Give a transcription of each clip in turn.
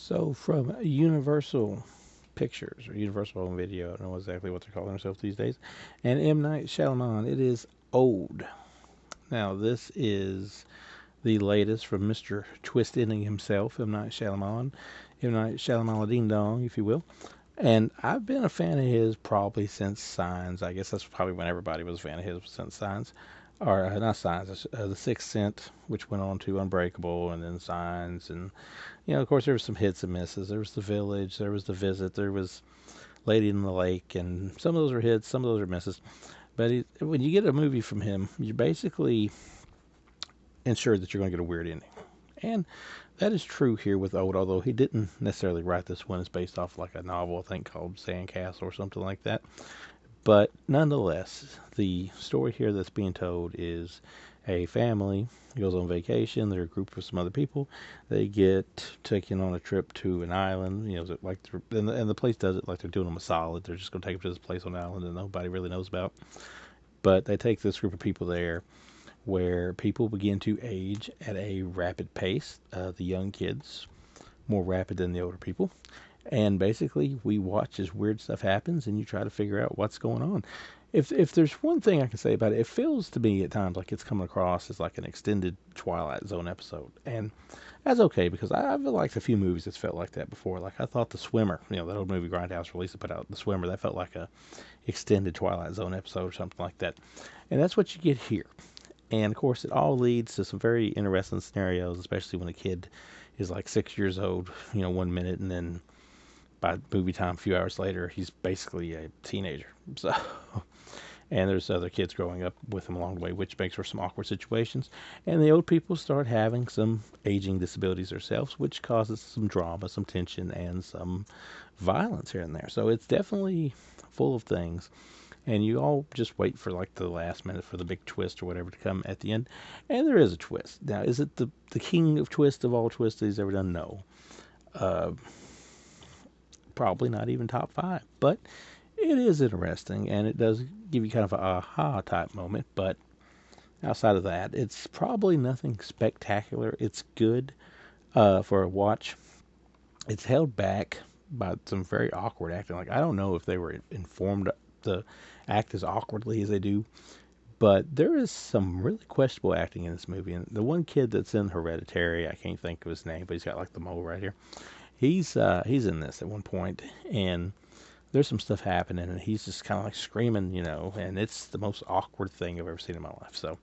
So from Universal Pictures or Universal Home Video, I don't know exactly what they're calling themselves these days, and M. Night Shyamalan, it is Old. Now this is the latest from Mr. Twist Ending himself, M. Night Shyamalan, M. Night Shyamalan Ding Dong, if you will. And I've been a fan of his probably since Signs. I guess that's probably when everybody was a fan of his, since Signs. Or not Signs, The Sixth Sense, which went on to Unbreakable, and then Signs. And, of course, there was some hits and misses. There was The Village, there was The Visit, there was Lady in the Lake, and some of those are hits, some of those are misses. But when you get a movie from him, you're basically ensured that you're going to get a weird ending. And that is true here with Old, although he didn't necessarily write this one. It's based off like a novel, I think, called Sandcastle or something like that. But nonetheless, the story here that's being told is a family goes on vacation. They're a group of some other people. They get taken on a trip to an island. Like and the place does it like they're doing them a solid. They're just going to take them to this place on the island that nobody really knows about. But they take this group of people there, where people begin to age at a rapid pace. The young kids more rapid than the older people. And basically, we watch as weird stuff happens, and you try to figure out what's going on. If there's one thing I can say about it, it feels to me at times like it's coming across as like an extended Twilight Zone episode. And that's okay, because I've liked a few movies that's felt like that before. Like I thought The Swimmer, that old movie Grindhouse released put out, The Swimmer, that felt like a extended Twilight Zone episode or something like that. And that's what you get here. And of course, it all leads to some very interesting scenarios, especially when a kid is like 6 years old, 1 minute, and then by movie time, a few hours later, he's basically a teenager. So, and there's other kids growing up with him along the way, which makes for some awkward situations. And the old people start having some aging disabilities themselves, which causes some drama, some tension, and some violence here and there. So it's definitely full of things. And you all just wait for like the last minute for the big twist or whatever to come at the end. And there is a twist. Now, is it the king of twists of all twists that he's ever done? No. Probably not even top 5. But it is interesting, and it does give you kind of a aha type moment. But outside of that, it's probably nothing spectacular. It's good for a watch. It's held back by some very awkward acting. Like, I don't know if they were informed to act as awkwardly as they do, but there is some really questionable acting in this movie. And the one kid that's in Hereditary, I can't think of his name, but he's got like the mole right here. He's in this at one point, and there's some stuff happening, and he's just kind of like screaming, and it's the most awkward thing I've ever seen in my life. So,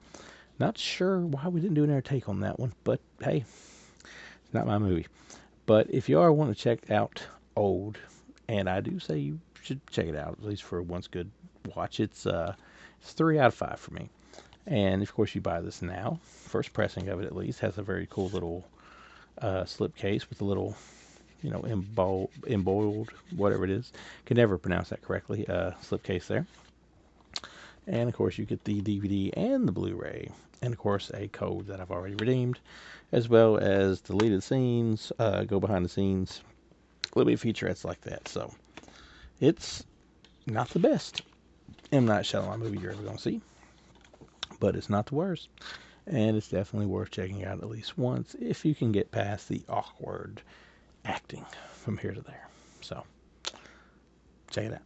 not sure why we didn't do another take on that one, but hey, it's not my movie. But if you are want to check out Old, and I do say you should check it out, at least for once good watch, it's 3 out of 5 for me. And of course, you buy this now. First pressing of it, at least, has a very cool little slip case with a little, emboiled, whatever it is. Can never pronounce that correctly. Slip case there. And of course, you get the DVD and the Blu-ray, and of course, a code that I've already redeemed, as well as deleted scenes, go behind the scenes, little bit featurettes like that. So it's not the best M. Night Shyamalan movie you're ever going to see, but it's not the worst, and it's definitely worth checking out at least once if you can get past the awkward acting from here to there. So check it out.